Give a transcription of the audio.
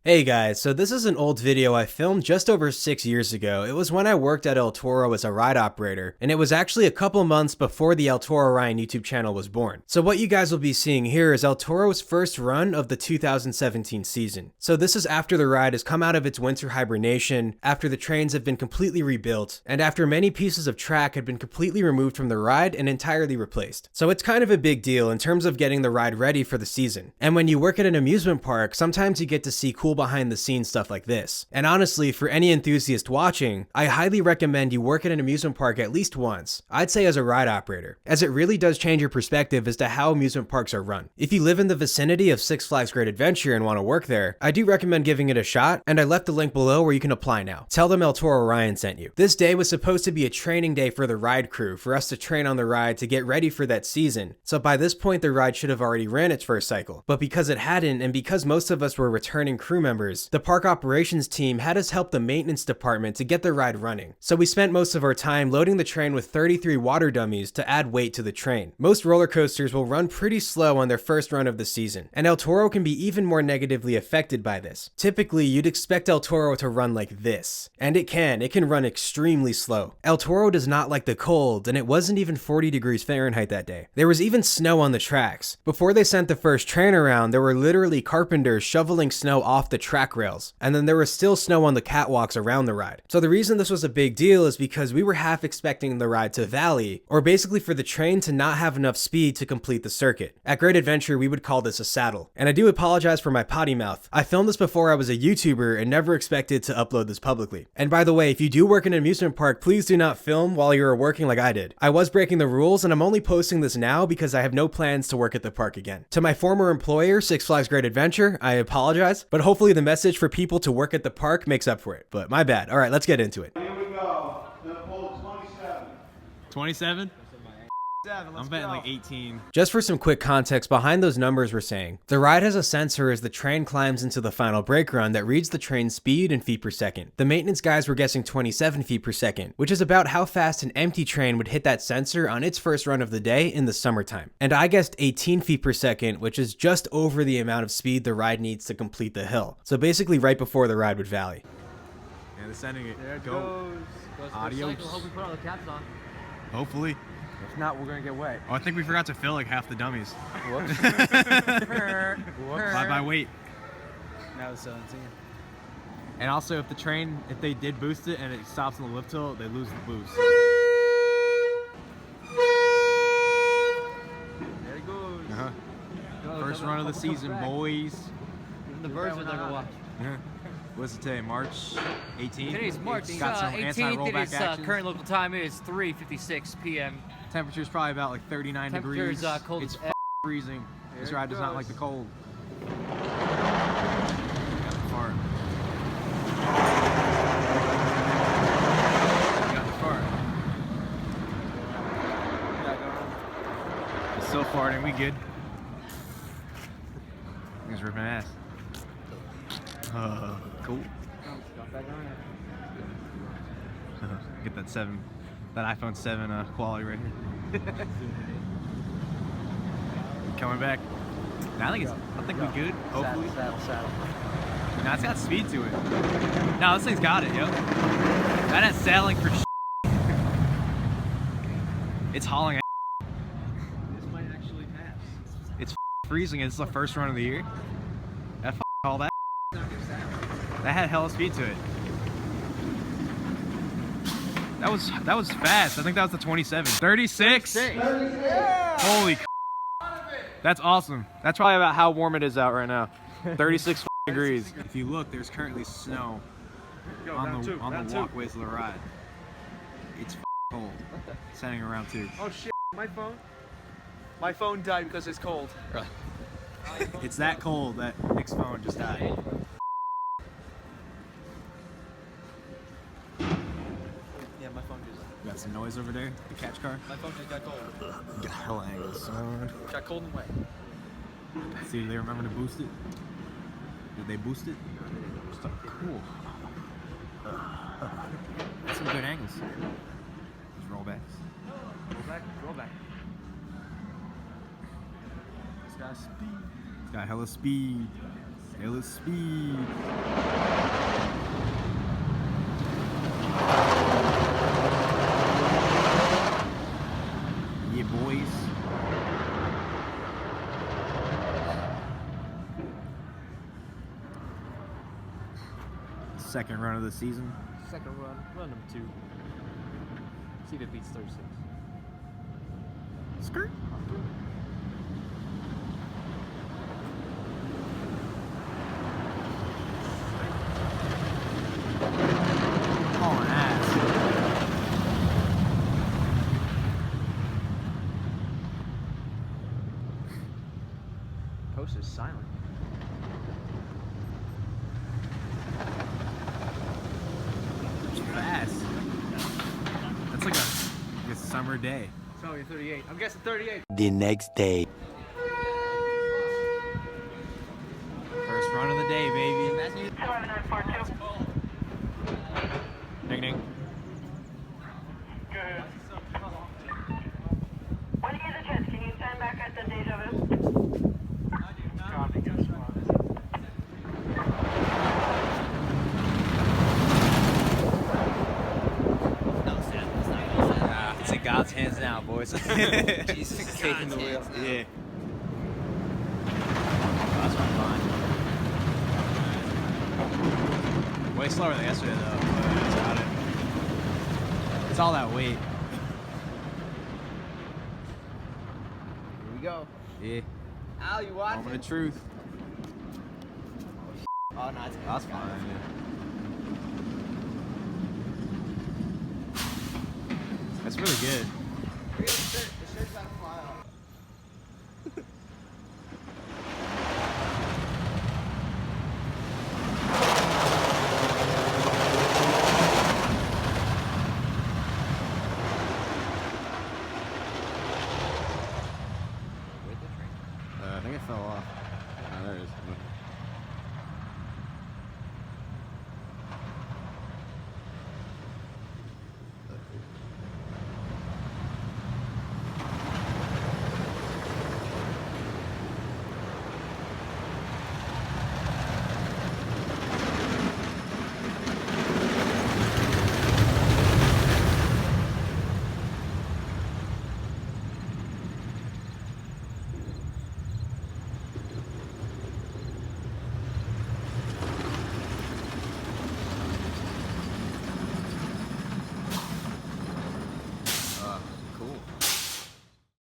Hey guys, so this is an old video I filmed just over 6 years ago. It was when I worked at El Toro as a ride operator, and it was actually a couple months before the El Toro Ryan YouTube channel was born. So what you guys will be seeing here is El Toro's first run of the 2017 season. So this is after the ride has come out of its winter hibernation, after the trains have been completely rebuilt, and after many pieces of track had been completely removed from the ride and entirely replaced. So it's kind of a big deal in terms of getting the ride ready for the season. And when you work at an amusement park, sometimes you get to see cool behind the scenes stuff like this. And honestly, for any enthusiast watching, I highly recommend you work at an amusement park at least once. I'd say as a ride operator, as it really does change your perspective as to how amusement parks are run. If you live in the vicinity of Six Flags Great Adventure and want to work there, I do recommend giving it a shot, and I left the link below where you can apply now. Tell them El Toro Ryan sent you. This day was supposed to be a training day for the ride crew, for us to train on the ride to get ready for that season. So by this point the ride should have already ran its first cycle. But because it hadn't, and because most of us were returning crew members, the park operations team had us help the maintenance department to get the ride running. So we spent most of our time loading the train with 33 water dummies to add weight to the train. Most roller coasters will run pretty slow on their first run of the season, and El Toro can be even more negatively affected by this. Typically, you'd expect El Toro to run like this, and it can run extremely slow. El Toro does not like the cold, and it wasn't even 40 degrees Fahrenheit that day. There was even snow on the tracks. Before they sent the first train around, there were literally carpenters shoveling snow off the track rails, and then there was still snow on the catwalks around the ride. So the reason this was a big deal is because we were half expecting the ride to valley, or basically for the train to not have enough speed to complete the circuit. At Great Adventure, we would call this a saddle. And I do apologize for my potty mouth. I filmed this before I was a YouTuber and never expected to upload this publicly. And by the way, if you do work in an amusement park, please do not film while you are working like I did. I was breaking the rules, and I'm only posting this now because I have no plans to work at the park again. To my former employer, Six Flags Great Adventure, I apologize, but hopefully the message for people to work at the park makes up for it. But my bad. All right, let's get into it. Here we go. Gonna pull 27. 27? I'm betting like 18. Just for some quick context behind those numbers we're saying, the ride has a sensor as the train climbs into the final brake run that reads the train's speed in feet per second. The maintenance guys were guessing 27 feet per second, which is about how fast an empty train would hit that sensor on its first run of the day in the summertime. And I guessed 18 feet per second, which is just over the amount of speed the ride needs to complete the hill. So basically right before the ride would valley. Yeah, they're sending it. There it Go. goes. Adios. Hope we put all the caps on. Hopefully. If not, we're gonna get wet. Oh, I think we forgot to fill like half the dummies. Whoops. By weight. Now it's 17. And also, if the train, if they did boost it and it stops on the lift hill, they lose the boost. There it goes. First run of the season, boys. Even the birds would like to watch. What's it today? March 18th? Today's March Got some 18th. It anti-rollback is actions. current local time is 3:56 p.m. Temperature's probably about like 39 Temperature's, degrees. cold It's as freezing. This There it ride does not goes. like the cold. Got the fart. Got the fart. It's still farting. We good? He's ripping ass. Cool. Get that iPhone 7 quality right here. Coming back. Now I think we're good. Hopefully. Saddle. Now it's got speed to it. No, this thing's got it, yo. That has saddling for It's hauling ass. This might actually pass. It's freezing. It's the first run of the year. That all that. That had hella speed to it. That was fast. I think that was the 27. 36? Holy That's awesome. That's probably about how warm it is out right now. 36 degrees. If you look, there's currently snow on the walkways of the ride. It's cold. Sending around too. Oh shit, my phone? My phone died because it's cold. It's that cold that Nick's phone just died. Yeah, my phone just Got some noise over there. The catch car. my phone just got cold. Got hella angles, son. Got cold and wet. See, did they remember to boost it? Did they boost it? Stuff. Cool. That's some good angles. These rollbacks. Roll back. It's got speed. It's got hella speed. Taylor speed. Yeah, boys. Second run of the season. Second run number 2. See if it beats 36. Skirt. Hauling ass. Post is silent. Fast. That's like a summer day. So you're 38. I'm guessing 38. The next day. First run of the day, baby. 11942. Ding ding. Good. When you get a chance, can you stand back at the deja vu? Copy, good spot. It's in God's hands now, boys. Jesus taking the wheel. Yeah. That's fine. Way slower than yesterday, though. But that's about it. It's all that weight. Here we go. Yeah. Al, you watching? Moment of truth. Oh, no, it's That's fine. Yeah. That's really good.